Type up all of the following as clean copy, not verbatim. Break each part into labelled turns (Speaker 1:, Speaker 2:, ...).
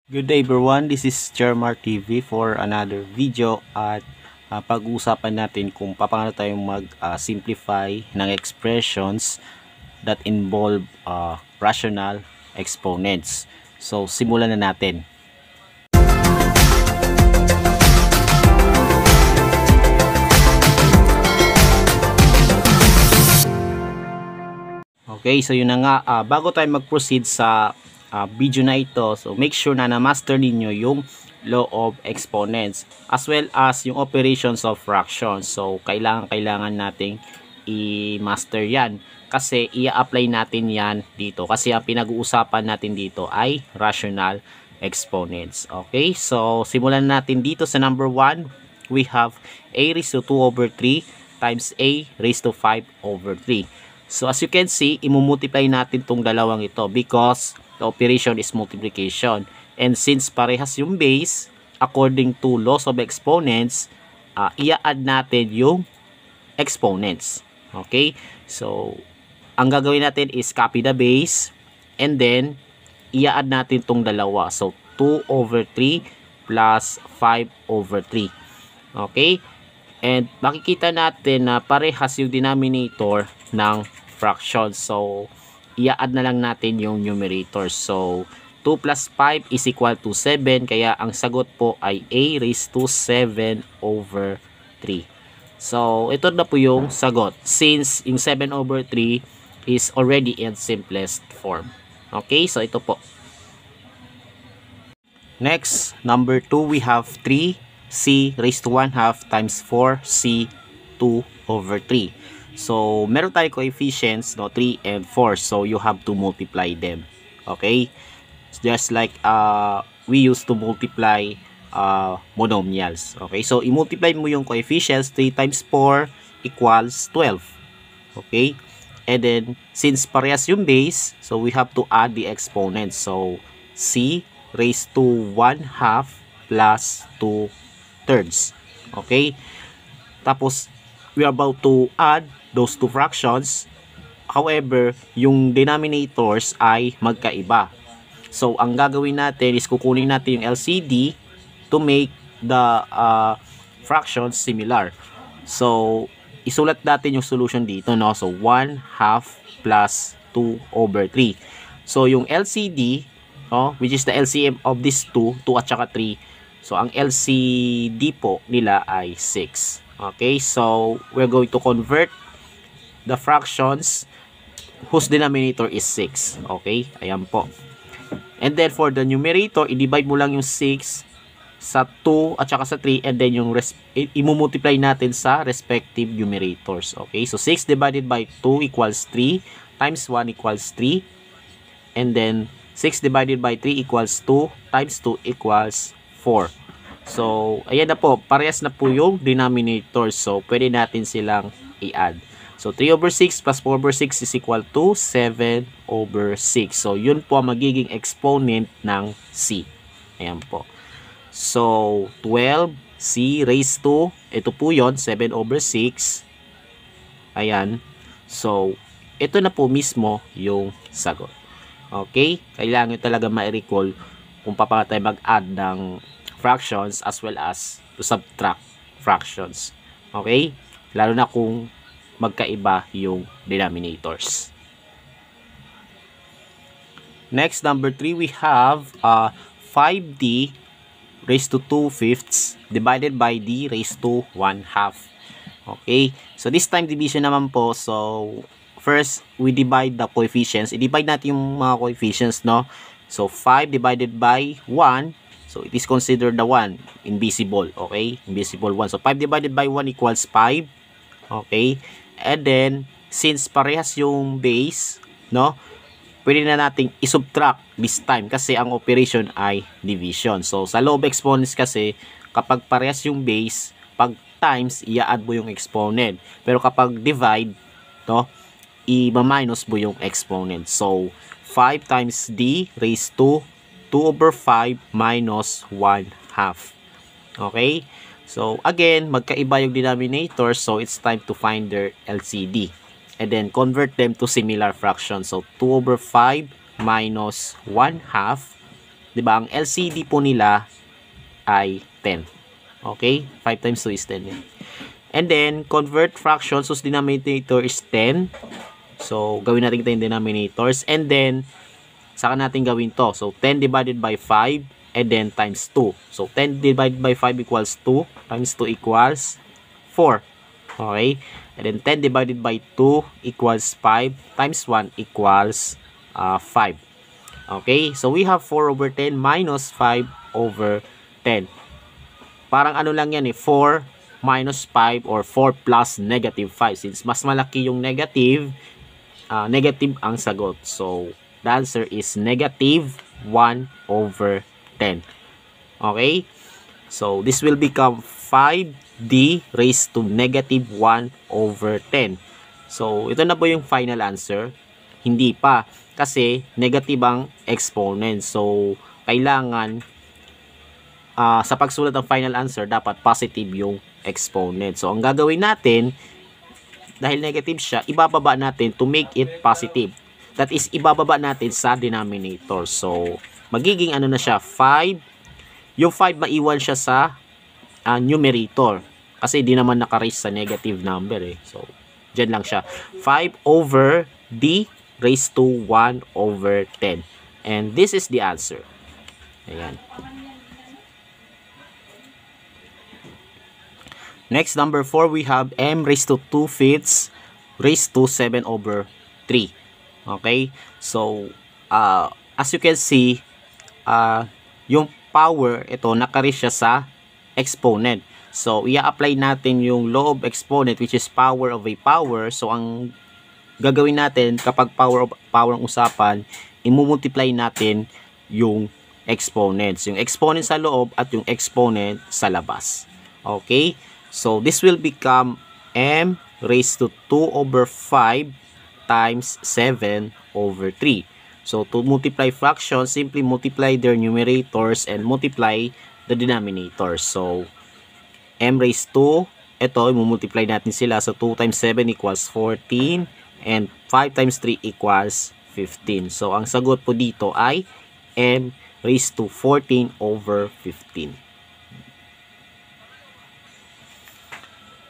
Speaker 1: Good day everyone, this is Jermar TV for another video at pag-uusapan natin kung paano tayong mag-simplify ng expressions that involve rational exponents. So simulan na natin. Okay, so yun na nga, bago tayo mag-proceed sa video na ito, so make sure na na-master ninyo yung law of exponents as well as yung operations of fractions. So kailangan nating i-master yan kasi i-apply natin yan dito kasi ang pinag-uusapan natin dito ay rational exponents. Okay, so simulan natin dito sa number 1. We have a raised to 2 over 3 times a raised to 5 over 3. So as you can see, imumultiply natin tong dalawang ito because the operation is multiplication. And since parehas yung base, according to laws of exponents, i-add natin yung exponents. Okay? So, ang gagawin natin is copy the base and then i-add natin tong dalawa. So, 2 over 3 plus 5 over 3. Okay? And makikita natin na parehas yung denominator ng fraction. So, i-add na lang natin yung numerator. So, 2 plus 5 is equal to 7. Kaya, ang sagot po ay a raised to 7 over 3. So, ito na po yung sagot. Since yung 7 over 3 is already in simplest form. Okay? So, ito po. Next, number 2, we have 3c raised to 1/2 times 4c 2 over 3. So, meron tayo coefficients, no, 3 and 4. So, you have to multiply them. Okay? Just like we used to multiply monomials. Okay? So, i-multiply mo yung coefficients. 3 times 4 equals 12. Okay? And then, since parehas yung base, so we have to add the exponents. So, c raised to 1/2 plus 2 thirds. Okay? Tapos, we are about to add those two fractions. However, yung denominators ay magkaiba. So, ang gagawin natin is kukunin natin yung LCD to make the fractions similar. So, isulat natin yung solution dito, no? So, 1/2 plus 2 over 3. So, yung LCD, which is the LCM of these 2 at saka 3. So, ang LCD po nila ay 6. Okay, so we're going to convert the fractions whose denominator is 6. Okay, ayan po. And then for the numerator, i-divide mo lang yung 6 sa 2 at saka sa 3 and then yung i-multiply natin sa respective numerators. Okay, so 6 divided by 2 equals 3 times 1 equals 3 and then 6 divided by 3 equals 2 times 2 equals 4. So, ayan na po, parehas na po yung denominator. So, pwede natin silang i-add. So, 3 over 6 plus 4 over 6 is equal to 7 over 6. So, yun po ang magiging exponent ng c. Ayan po. So, 12c raised to, ito po yun, 7 over 6. Ayan. So, ito na po mismo yung sagot. Okay? Kailangan talaga ma-recall kung paano tayo mag-add ng fractions as well as to subtract fractions. Okay? Lalo na kung magkaiba yung denominators. Next, number 3, we have 5d raised to 2/5 divided by d raised to 1/2. Okay? So, this time division naman po. So, first, we divide the coefficients. I-divide natin yung mga coefficients, no? So, 5 divided by 1. So, it is considered the 1. Invisible. Okay? Invisible 1. So, 5 divided by 1 equals 5. Okay? And then, since parehas yung base, no? Pwede na nating isubtract this time kasi ang operation ay division. So, sa law of exponents kasi, kapag parehas yung base, pag times, i-add mo yung exponent. Pero kapag divide, no? I-minus mo yung exponent. So, 5 times d raised to 2 over 5 minus 1/2. Okay? So, again, magkaiba yung denominator. So, it's time to find their LCD. And then, convert them to similar fractions. So, 2 over 5 minus 1/2 'di ba? Ang LCD po nila ay 10. Okay? 5 times 2 is 10 yan. And then, convert fractions. So, denominator is 10. So, gawin natin ito yung denominators. And then, saka natin gawin to. So, 10 divided by 5 and then times 2. So, 10 divided by 5 equals 2. Times 2 equals 4. Okay? And then, 10 divided by 2 equals 5. Times 1 equals 5. Okay? So, we have 4 over 10 minus 5 over 10. Parang ano lang yan 4 minus 5 or 4 plus negative 5. Since mas malaki yung negative, negative ang sagot. So, the answer is negative 1 over 10. Okay? So, this will become 5d raised to negative 1 over 10. So, ito na po yung final answer. Hindi pa. Kasi, negative ang exponent. So, kailangan sa pagsulat ng final answer, dapat positive yung exponent. So, ang gagawin natin, dahil negative siya, ibababa natin to make it positive. That is, ibababa natin sa denominator. So, magiging ano na siya, 5. Yung 5, maiwan siya sa numerator. Kasi di naman naka-raise sa negative number eh. So, dyan lang siya. 5 over d raised to 1 over 10. And this is the answer. Ayan. Next, number 4, we have m raised to 2/5 raised to 7 over 3. Okay? So, as you can see, yung power, ito, naka-raise siya sa exponent. So, i-apply natin yung law of exponent, which is power of a power. So, ang gagawin natin, kapag power ang usapan, i-multiply natin yung exponents. Yung exponent sa loob at yung exponent sa labas. Okay? So, this will become m raised to 2 over 5 times 7 over 3. So, to multiply fractions, simply multiply their numerators and multiply the denominators. So, m raised to, ito, i-multiply natin sila. So, 2 times 7 equals 14 and 5 times 3 equals 15. So, ang sagot po dito ay m raised to 14 over 15.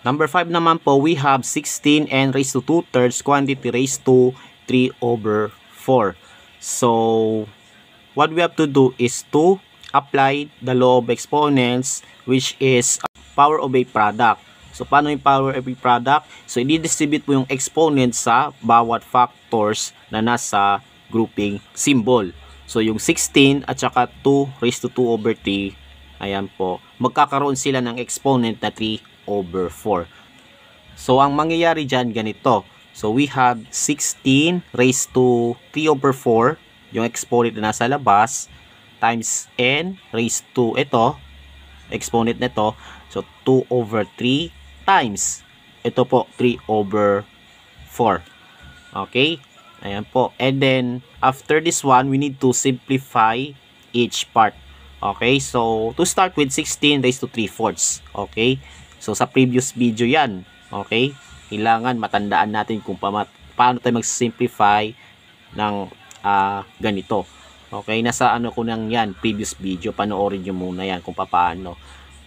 Speaker 1: Number 5 naman po, we have 16 n raised to 2/3 quantity raised to 3 over 4. So, what we have to do is to apply the law of exponents, which is power of a product. So, paano yung power of a product? So, i-distribute mo yung exponent sa bawat factors na nasa grouping symbol. So, yung 16 at saka 2 raised to 2 over 3, ayan po, magkakaroon sila ng exponent na 3 over 4. So, ang mangyayari dyan, ganito. So, we have 16 raised to 3 over 4, yung exponent na nasa labas, times n raised to, ito, exponent nito. So, 2 over 3 times, ito po, 3 over 4. Okay? Ayan po. And then, after this one, we need to simplify each part. Okay? So, to start with 16 raised to 3/4. Okay? So, sa previous video yan. Okay? Kailangan matandaan natin kung paano tayo mag-simplify ng ganito. Okay? Nasa ano ko nang yan, previous video. Panoorin nyo muna yan kung paano.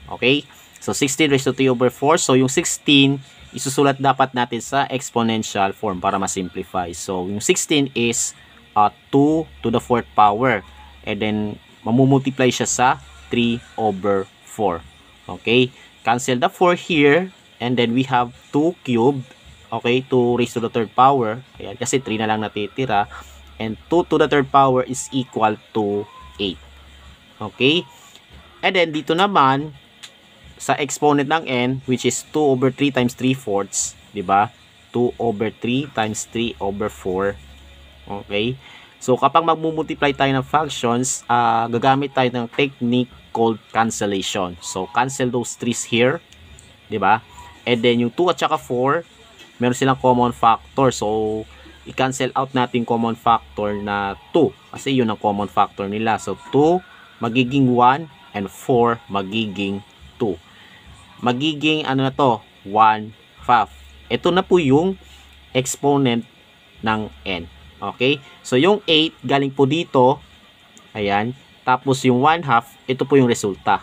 Speaker 1: Okay? So, 16 raised to 3 over 4. So, yung 16, isusulat dapat natin sa exponential form para ma-simplify. So, yung 16 is 2 to the 4th power. And then, mamumultiply siya sa 3 over 4. Okay? Cancel the 4 here. And then, we have 2 cubed. Okay? 2 raised to the 3rd power. Ayan, kasi 3 na lang natitira. And 2 to the 3rd power is equal to 8. Okay? And then, dito naman, sa exponent ng n, which is 2 over 3 times 3/4. Diba? 2 over 3 times 3 over 4. Okay? So, kapag magmumultiply tayo ng functions, gagamit tayo ng technique called cancellation. So, cancel those 3's here. Diba? And then, yung 2 at saka 4, meron silang common factor. So, i-cancel out natin common factor na 2. Kasi yun ang common factor nila. So, 2 magiging 1 and 4 magiging 2. Magiging, ano na to? 1/5. Ito na po yung exponent ng n. Okay? So, yung 8 galing po dito. Ayan. tapos yung 1/2, ito po yung resulta.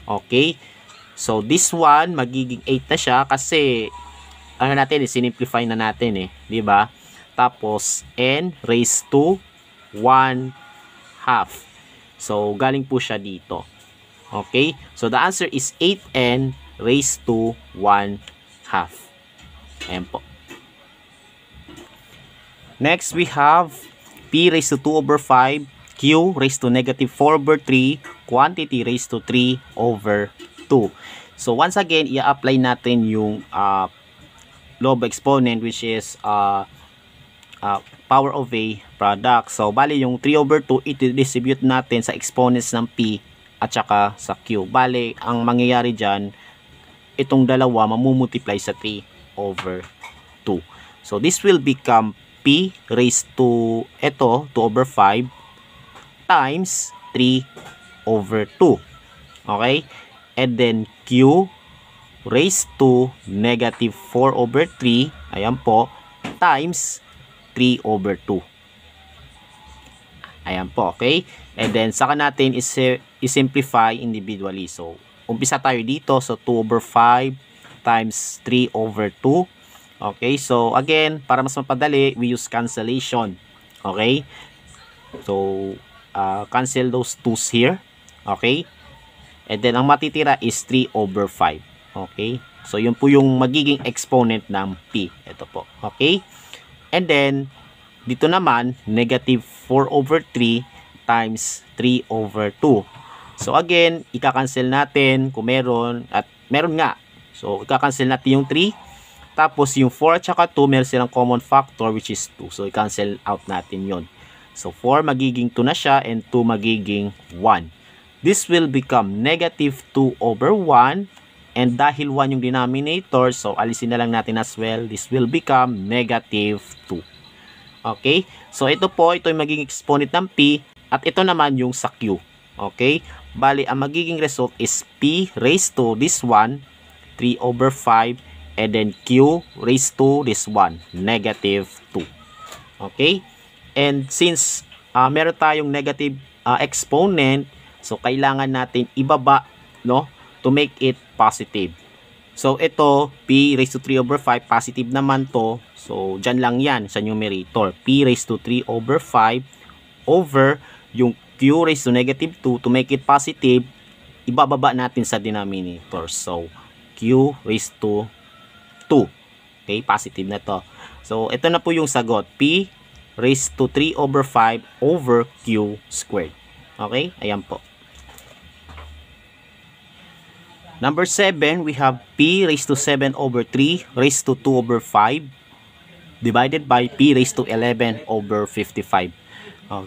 Speaker 1: Okay? So, this one, magiging 8 na siya kasi, ano natin, sinimplify na natin di ba? Tapos, n raised to 1/2. So, galing po siya dito. Okay? So, the answer is 8n raised to 1/2. Ayan po. Next, we have p raised to 2 over 5, q raised to negative 4 over 3, quantity raised to 3 over 2. So, once again, i-apply natin yung law of exponent, which is power of a product. So, bali yung 3 over 2, iti-distribute natin sa exponents ng p at saka sa q. Bali, ang mangyayari dyan, itong dalawa mamumultiply sa 3 over 2. So, this will become p raised to, ito, 2 over 5 times 3 over 2. Okay? And then, q raised to negative 4 over 3, ayan po, times 3 over 2. Ayan po, okay? And then, saka natin i-simplify individually. So, umpisa tayo dito. So, 2 over 5 times 3 over 2. Okay, so again, para mas mapadali, we use cancellation. Okay? So, cancel those 2's here. Okay? And then, ang matitira is 3 over 5. Okay? So, yun po yung magiging exponent ng p. Ito po. Okay? And then, dito naman, negative 4 over 3 times 3 over 2. So, again, ika-cancel natin kung meron, at meron nga. So, ika-cancel natin yung 3. Tapos, yung 4 at saka 2, meron silang common factor, which is 2. So, i-cancel out natin yon. So, 4 magiging 2 na siya, and 2 magiging 1. This will become negative 2 over 1. And dahil 1 yung denominator, so alisin na lang natin as well. This will become negative 2. Okay? So, ito po, ito yung magiging exponent ng p. At ito naman yung sa q. Okay? Bali, ang magiging result is p raised to this one, 3 over 5. And then q raised to this one, negative 2. Okay? And since meron tayong negative exponent, so kailangan natin ibaba, no, to make it positive. So ito, p raised to 3 over 5, positive naman to. So dyan lang yan sa numerator. P raised to 3 over 5 over yung q raised to negative 2. To make it positive, ibababa natin sa denominator. So q raised to 2. Okay, positive na to. So, ito na po yung sagot. P raised to 3 over 5 over q squared. Okay, ayan po. Number 7, we have p raised to 7 over 3 raised to 2 over 5 divided by p raised to 11 over 55.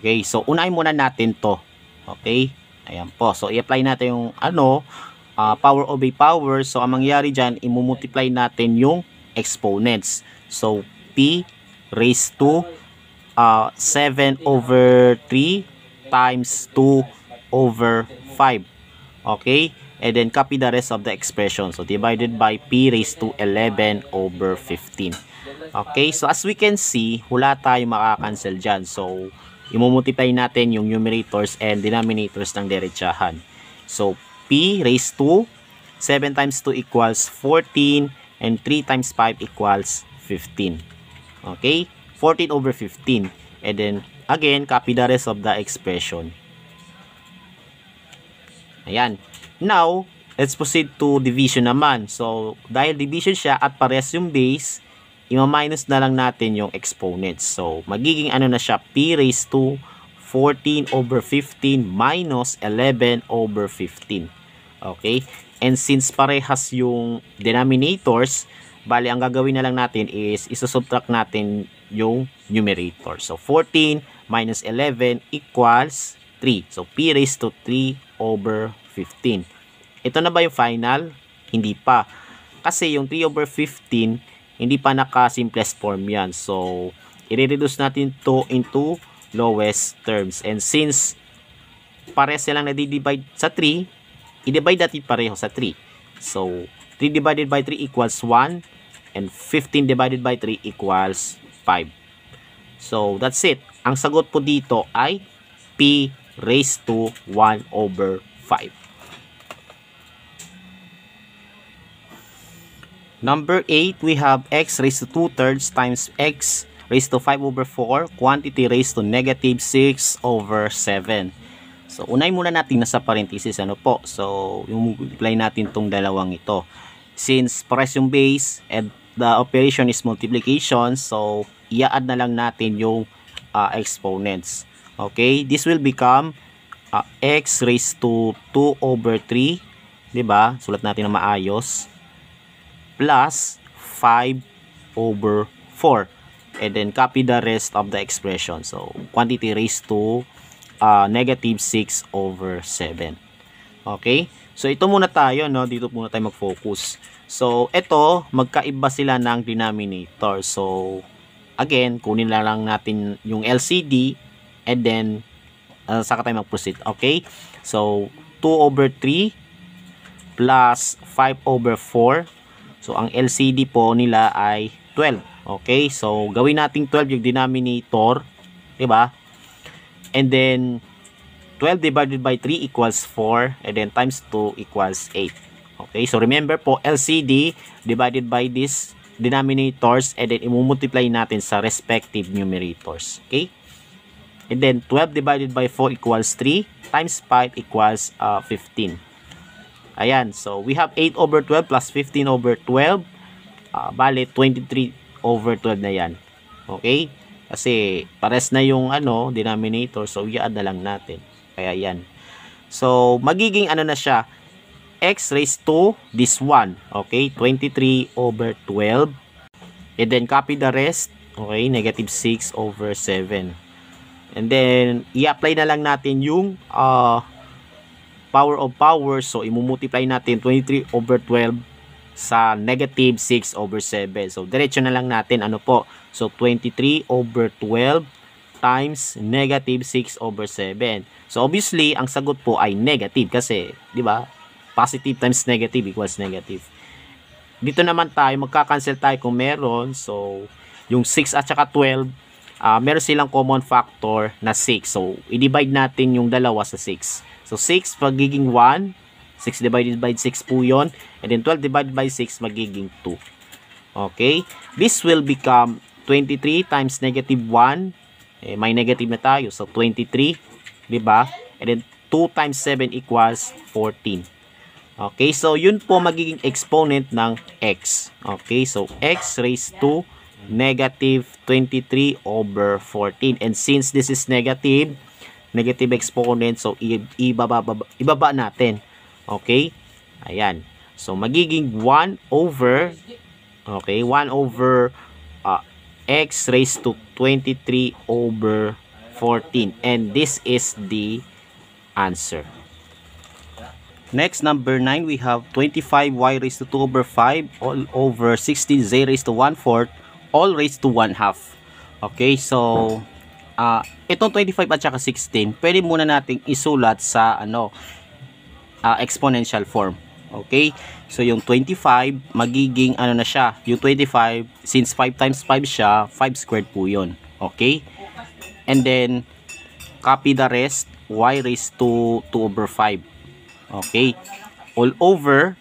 Speaker 1: Okay, so unahin muna natin to. Okay, ayan po. So, i-apply natin yung power of a power. So, ang mangyayari dyan, imumultiply natin yung exponents. So, p raised to 7 over 3 times 2 over 5. Okay? And then, copy the rest of the expression. So, divided by p raised to 11 over 15. Okay? So, as we can see, wala tayong makakancel dyan. So, imumultiply natin yung numerators and denominators ng derechahan. So, p raised to 7 times 2 equals 14 and 3 times 5 equals 15. Okay? 14 over 15. And then, again, copy the rest of the expression. Ayan. Now, let's proceed to division naman. So, dahil division siya at parehas yung base, ima-minus na lang natin yung exponents. So, magiging na siya, p raised to 14 over 15 minus 11 over 15. Okay? And since parehas yung denominators, bali ang gagawin na lang natin is isusubtract natin yung numerator. So, 14 minus 11 equals 3. So, p raised to 3 over 15. Ito na ba yung final? Hindi pa. Kasi yung 3 over 15, hindi pa naka-simplest form yan. So, i-reduce natin to into lowest terms. And since parehas silang na-divide sa 3, i-divide natin pareho sa 3. So, 3 divided by 3 equals 1. And 15 divided by 3 equals 5. So, that's it. Ang sagot po dito ay P raised to 1 over 5. Number 8, we have x raised to 2/3 times x raised to 5 over 4, quantity raised to negative 6 over 7. So, unay muna natin nasa parenthesis, ano po. So, yung multiply natin tong dalawang ito. Since pares yung base and the operation is multiplication, so, i-add na lang natin yung exponents. Okay, this will become x raised to 2 over 3, diba? Sulat natin na maayos. Plus 5 over 4. And then copy the rest of the expression. So, quantity raised to negative 6 over 7. Okay? So, ito muna tayo, no? Dito muna tayo mag-focus. So, ito, magkaiba sila ng denominator. So, again, kunin lang natin yung LCD and then, saka tayo mag-proceed. Okay? So, 2 over 3 plus 5 over 4. So, ang LCD po nila ay 12. Okay? So, gawin natin 12 yung denominator. Diba? And then, 12 divided by 3 equals 4. And then, times 2 equals 8. Okay? So, remember po, LCD divided by these denominators. And then, imumultiply natin sa respective numerators. Okay? And then, 12 divided by 4 equals 3. Times 5 equals 15. Ayan, so we have 8 over 12 plus 15 over 12. Bale, 23 over 12 na yan. Okay? Kasi pares na yung denominator, so i-add na lang natin. Kaya yan. So, magiging na siya, x raised to this one. Okay? 23 over 12. And then, copy the rest. Okay? Negative 6 over 7. And then, i-apply na lang natin yung power of power. So, imumultiply natin 23 over 12 sa negative 6 over 7. So, diretso na lang natin. Ano po? So, 23 over 12 times negative 6 over 7. So, obviously, ang sagot po ay negative kasi, di ba? Positive times negative equals negative. Dito naman tayo, magka-cancel tayo kung meron. So, yung 6 at saka 12, meron silang common factor na 6. So, i-divide natin yung dalawa sa 6. So, 6 magiging 1. 6 divided by 6 po yun. And then, 12 divided by 6 magiging 2. Okay? This will become 23 times negative 1. May negative na tayo. So, 23. Diba? And then, 2 times 7 equals 14. Okay? So, yun po magiging exponent ng x. Okay? So, x raised to negative 23 over 14. And since this is negative exponent, so ibaba natin. Okay? Ayan. So, magiging 1 over, okay, 1 over x raised to 23 over 14. And this is the answer. Next, number 9, we have 25y raised to 2 over 5 all over 16z raised to 1/4 all raised to 1/2. Okay, so itong 25 at saka 16, pwede muna nating isulat sa exponential form. Okay? So yung 25 magiging na siya, yung 25 since 5 times 5 siya, 5 squared po 'yon. Okay? And then copy the rest, y raised to 2 over 5. Okay? All over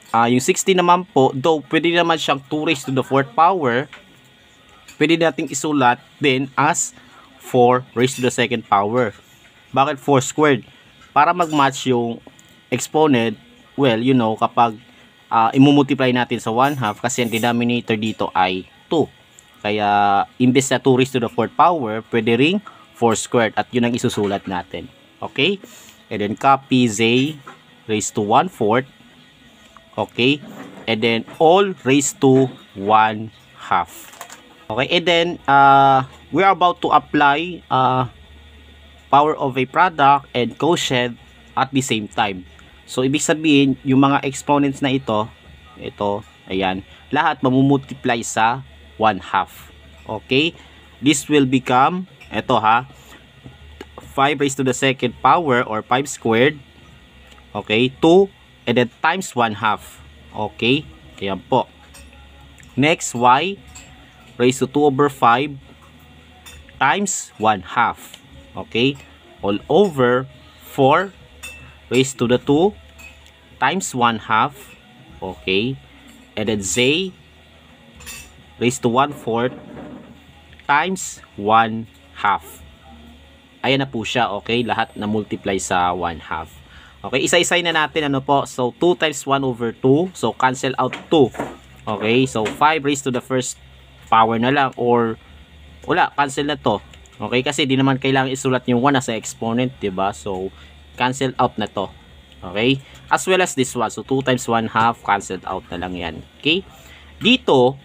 Speaker 1: yung 16 naman po, though pwede naman siyang 2 raised to the 4th power, pwede nating isulat din as 4 raised to the 2nd power. Bakit 4 squared? Para mag-match yung exponent, well, you know, kapag imumultiply natin sa 1/2 kasi ang denominator dito ay 2. Kaya, imbes na 2 raised to the 4th power, pwede ring 4 squared at yun ang isusulat natin. Okay? And then, copy z raised to 1/4. Okay? And then, all raised to 1/2. Okay, and then we are about to apply power of a product and quotient at the same time. So, ibig sabihin, yung mga exponents na ito, ayan, lahat mamumultiply sa 1/2. Okay? This will become, 5 raised to the 2nd power or 5 squared. Okay? 2, and then times 1/2. Okay? Ayan po. Next, y raised to 2 over 5 times 1/2. Okay? all over 4 raised to the 2 times 1/2. Okay. And then z raised to 1/4 times 1/2. Ayan na po siya, okay? Lahat na multiply sa 1/2. Okay, isa-isay na natin, ano po? So, 2 times 1 over 2. So, cancel out 2. Okay, so 5 raised to the first power na lang, or wala, cancel na to. Okay, kasi di naman kailangan isulat yung 1 sa exponent, diba? So, cancel out na to. Okay, as well as this one. So, 2 times 1/2, cancelled out na lang yan. Okay, dito,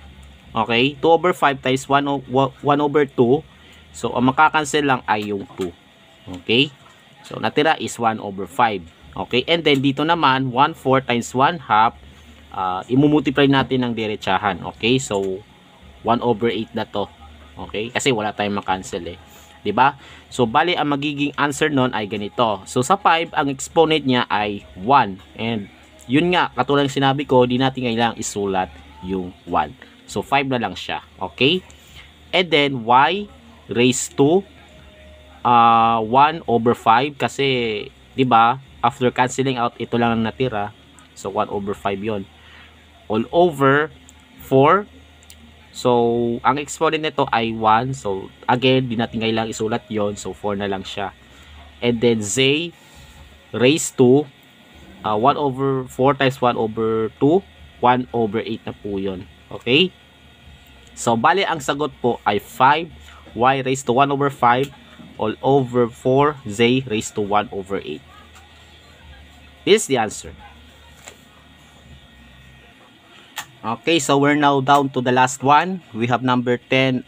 Speaker 1: okay, 2 over 5 times 1 over 2. So, ang makakancel lang ay yung 2. Okay? So, natira is 1 over 5. Okay? And then, dito naman, 1/4 times 1/2, imumultiply natin ng diretsahan. Okay? So, 1 over 8 na to. Okay? Kasi wala tayong makancel eh. Diba? So, bali, ang magiging answer nun ay ganito. So, sa 5, ang exponent niya ay 1. And, yun nga, katulad ng sinabi ko, di natin kailangang isulat yung 1. So, 5 na lang siya. Okay? And then, y raised to 1 over 5 kasi 'di ba after canceling out ito lang ang natira, so 1 over 5 yon, all over 4. So ang exponent nito ay 1, so again di natin kailangang isulat yon, so 4 na lang siya. And then z raised to 1 over 4 times 1 over 2, 1 over 8 na po yon. Okay, so bali ang sagot po ay 5 y raised to 1 over 5 all over 4 z raised to 1 over 8. This is the answer. Okay, so we're now down to the last one. We have number 10,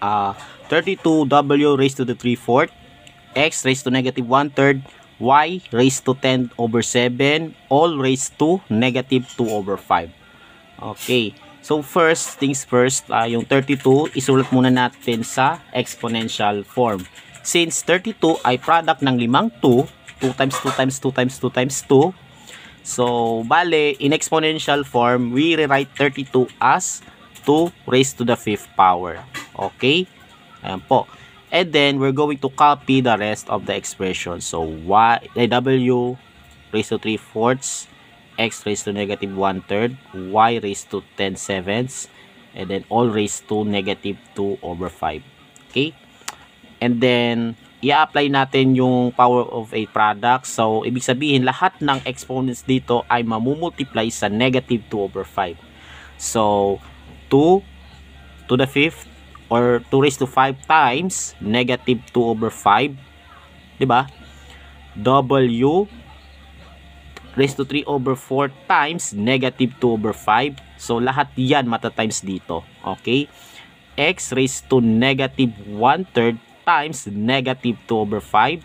Speaker 1: 32w raised to the 3/4, x raised to negative 1/3, y raised to 10 over 7, all raised to negative 2 over 5. Okay. So first things first, yung 32, isulat muna natin sa exponential form. Since 32 ay product ng limang 2, 2 times 2 times 2 times 2 times 2. So, bale, in exponential form, we rewrite 32 as 2 raised to the 5th power. Okay? Ayan po. And then, we're going to copy the rest of the expression. So, w raised to 3/4, x raised to negative 1/3, y raised to 10/7, and then all raised to negative 2 over 5. Okay? And then, i-apply natin yung power of a product. So, ibig sabihin, lahat ng exponents dito ay mamumultiply sa negative 2 over 5. So, 2 to the 5th or 2 raised to 5 times negative 2 over 5. Diba? W raised to 3 over 4 times negative 2 over 5. So, lahat yan matatimes dito. Okay? X raised to negative 1/3 times negative 2 over 5.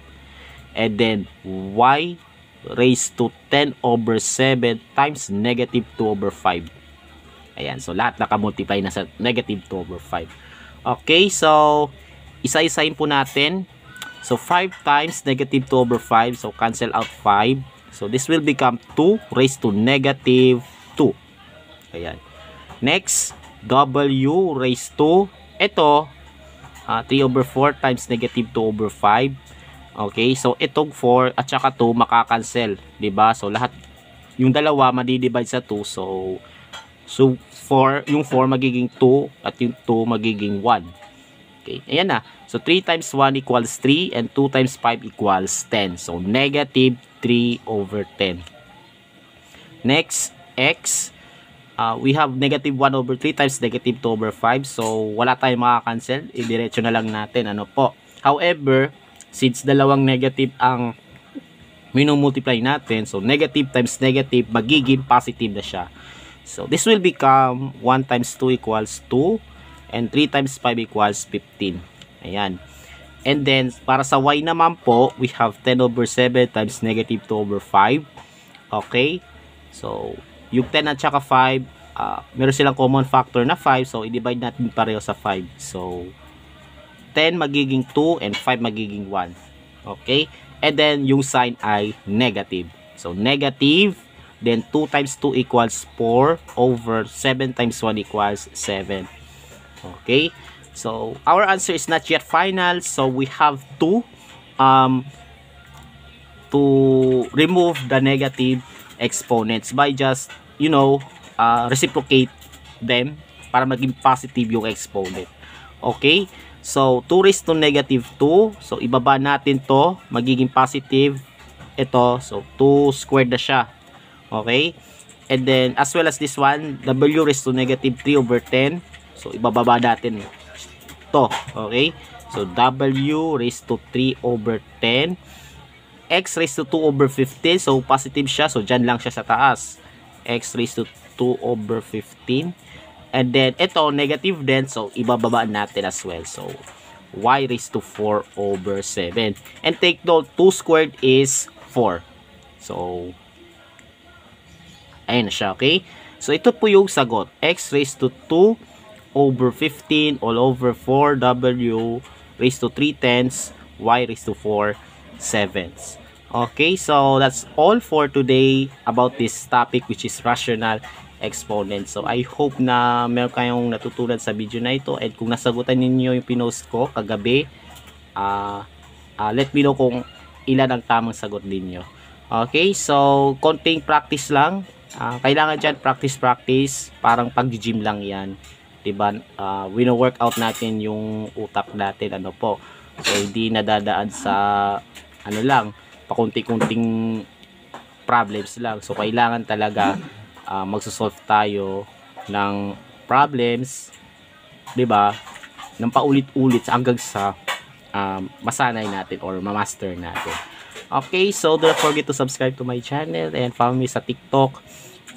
Speaker 1: And then, y raised to 10 over 7 times negative 2 over 5. Ayan. So, lahat nakamultiply na sa negative 2 over 5. Okay? So, isa-isahin po natin. So, 5 times negative 2 over 5. So, cancel out 5. So, this will become 2 raised to negative 2. Ayan. Next, w raised to, ito, 3 over 4 times negative 2 over 5. Okay, so itong 4 at saka 2 makakancel. Diba? So, lahat, yung dalawa madidivide sa 2. So 4, yung 4 magiging 2 at yung 2 magiging 1. Okay, ayan na. So, 3 times 1 equals 3 and 2 times 5 equals 10. So, negative 3 over 10. Next, x. We have negative 1 over 3 times negative 2 over 5. So, wala tayong makakancel. Idiretso na lang natin. Ano po? However, since dalawang negative ang minumultiply natin, so negative times negative, magiging positive na siya. So, this will become 1 times 2 equals 2 and 3 times 5 equals 15. Ayan. And then, para sa y naman po, we have 10 over 7 times negative 2 over 5. Okay? So, yung 10 at saka 5, meron silang common factor na 5. So, i-divide natin pareho sa 5. So, 10 magiging 2 and 5 magiging 1. Okay? And then, yung sign ay negative. So, negative. Then, 2 times 2 equals 4 over 7 times 1 equals 7. Okay? So, our answer is not yet final. So, we have to to remove the negative exponents by just, you know, reciprocate them para maging positive yung exponent. Okay? So, 2 raised to negative 2. So, ibaba natin to. Magiging positive. Ito. So, 2 squared na siya. Okay? And then, as well as this one, w raised to negative 3 over 10. So, ibababa natin to. Okay? So, w raised to 3 over 10. X raised to 2 over 15. So, positive siya. So, dyan lang siya sa taas. X raised to 2 over 15. And then, ito, negative din. So, ibababa natin as well. So, y raised to 4 over 7. And take note, 2 squared is 4. So, ayun na siya, okay? So, ito po yung sagot. X raised to 2 over 15 all over 4w raised to 3 tenths, y raised to 4 sevenths. Okay, so that's all for today about this topic, which is rational exponents. So I hope na meron kayong natutunan sa video na ito, and kung nasagutan ninyo yung pinost ko kagabi, let me know kung ilan ang tamang sagot ninyo. Okay, so konting practice lang. Kailangan dyan practice, parang pag-gym lang yan, diba? Wino-workout natin yung utak natin, ano po. So hindi nadadaan sa ano lang, pakunti-kunting problems lang. So kailangan talaga magsosolve tayo ng problems, 'di ba? Nang paulit-ulit hanggang sa masanay natin or ma-master natin. Okay, so don't forget to subscribe to my channel and follow me sa TikTok.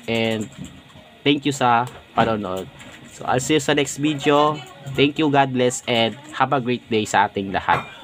Speaker 1: And thank you sa panonood. So I'll see you sa next video. Thank you, God bless, and have a great day sa ating lahat.